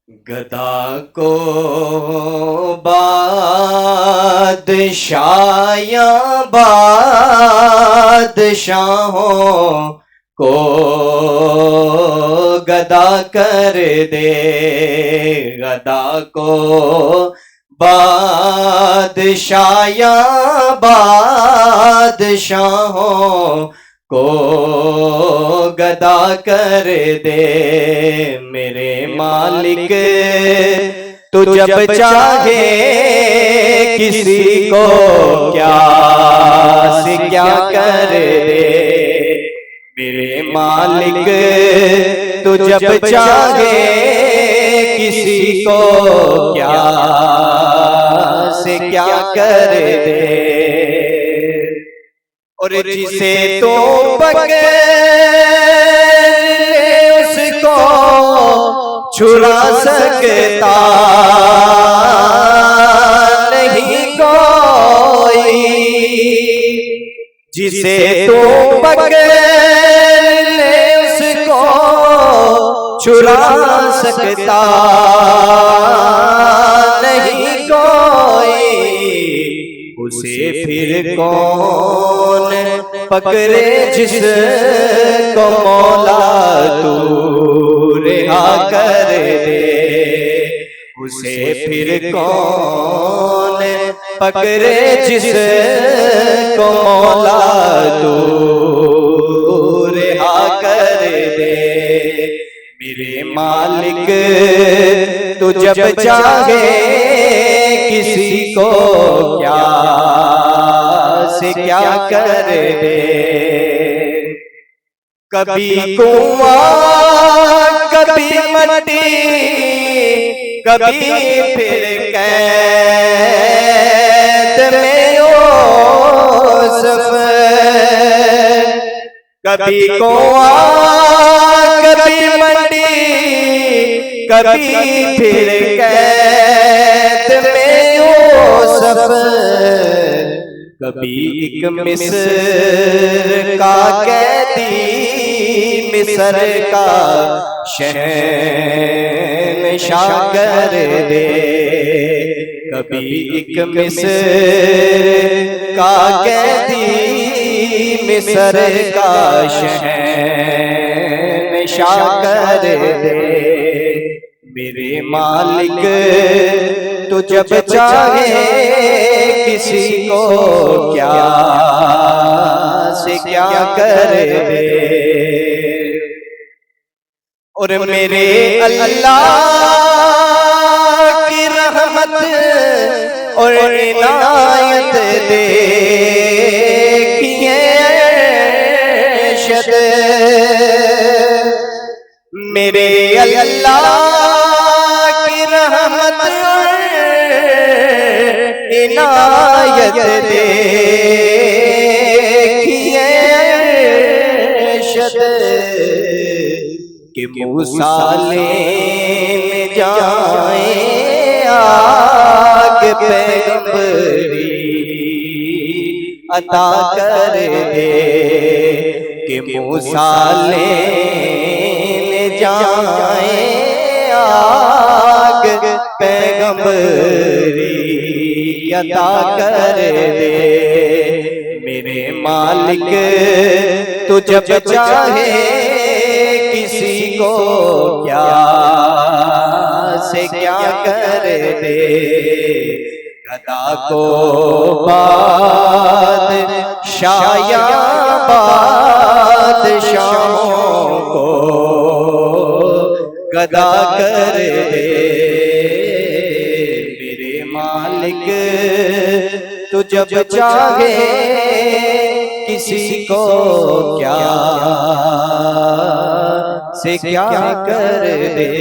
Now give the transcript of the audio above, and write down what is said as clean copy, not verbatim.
گدا کو بادشاہیاں بادشاہوں کو گدا کر دے، گدا کو بادشاہیاں بادشاہوں کو گدا کر دے۔ میرے مالک تو جب چاہے کسی کو کیا سے کیا کر دے، میرے مالک تو جب چاہے کسی کو کیا سے کیا کر دے، اور جسے تو پکڑے اس کو چھڑا سکتا نہیں کوئی، جسے تو پکڑے اس کو چھڑا سکتا نہیں کوئی، اسے پھر کون پکڑے جس کو مولا تو رہا کر دے، اسے پھر کون پکڑے جس کو مولا تو رہا کر دے۔ میرے مالک تو جب چاہے کسی کو کیا سے کیا کر دے، کبھی کنواں کبھی مٹی کبھی پھر قید میں یوسف، کبھی کنواں کبھی مٹی کبھی پھر قید میں یوسف، کبھی ایک مصر کا قیدی مصر کا شہنشاہ کر دے، کبھی ایک مصر کا قیدی مصر کا شہنشاہ کر دے۔ میرے مالک تو جب چاہے کسی کو کیا سے کیا کر دے، اور میرے اللہ کی رحمت اور عنایت دیکھیے شد، میرے اللہ کی رحمت عنایت دیکھیے شد، کہ موسیٰ لے جائیں آگ پیغمبری عطا کر دے، کہ موسیٰ لے جائیں آگ پیغمبری عطا کر دے۔ میرے مالک تو جب چاہے کسی کو کیا سے کیا کر دے، گدا کو بادشاہیاں بادشاہوں کو گدا کر دے۔ میرے مالک تو جب چاہے کسی کو کیا سے کیا کر دے۔